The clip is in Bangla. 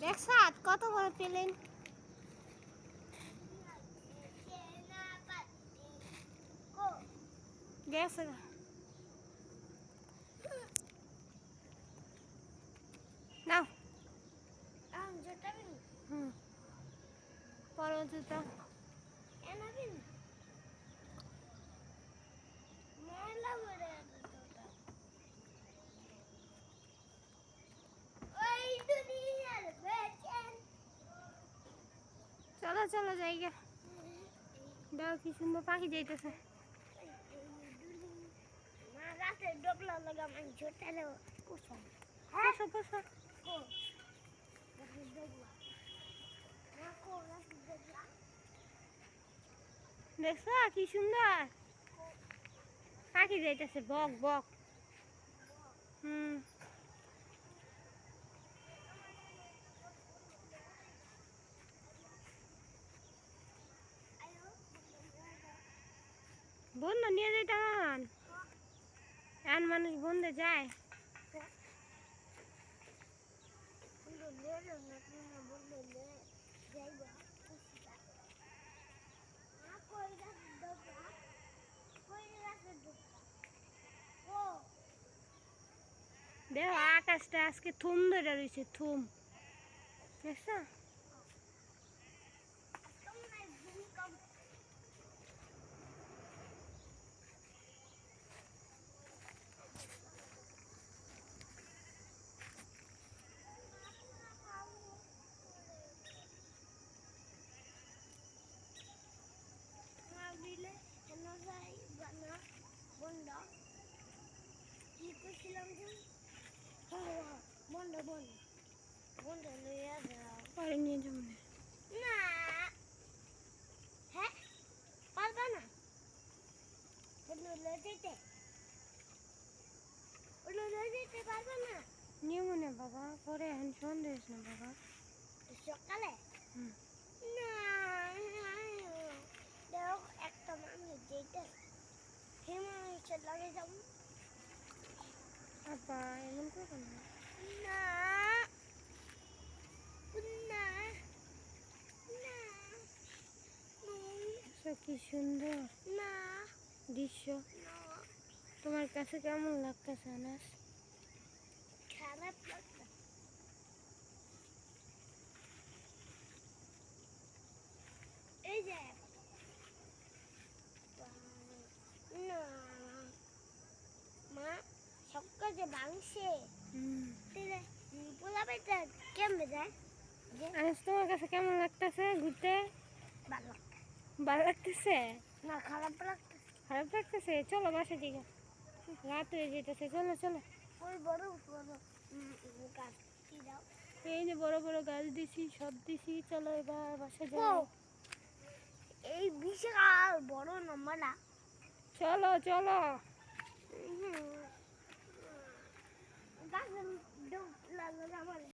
দেখছ কত বড় প্লেন গেছে নাও পরো জুতা চলো চলো জায়গা দাও কি সুন্দর পাখি যাইতেছে দেখছ কি সুন্দর পাখি যাইতেছে বক বক বন্ধু নিয়ে যাইতে এখন মানুষ বন্ধে যায় দেখো আকাশটা আজকে থুম ধরে রয়েছে থুম দেখছ পরে নিয়ে যাবো না হ্যাঁ পারবা না পারবা না নিয়ে মনে বাবা পরে এখন সন্দেশ না বাবা সকালে না দেখো একটা মানুষ যেতে সেই মানুষের লাগে যাবো আপা এমন করবো না না না না কি সুন্দর না দৃশ্য তোমার কাছে কেমন লাগতেছে আনাস খারাপ লাগছে এই যে না মা সব কাজে ভাঙছে পোলাপাইটা কেমনে যায় আনাস তোমার কাছে কেমন লাগতেছে ঘুরতে ভালো ভালো লাগতেছে না খারাপ লাগছে খারাপ লাগতেছে চলো বাসা দিকে রাত হয়ে যেতেছে চলো চলো ওই বড় বড় গাছ কি দাও এই যে বড় বড় গাছ দিছি সব দিছি চলো এবার বাসা যাও এই বিশাল বড় নম্বরটা চলো চলো গাছের লাগলো আমার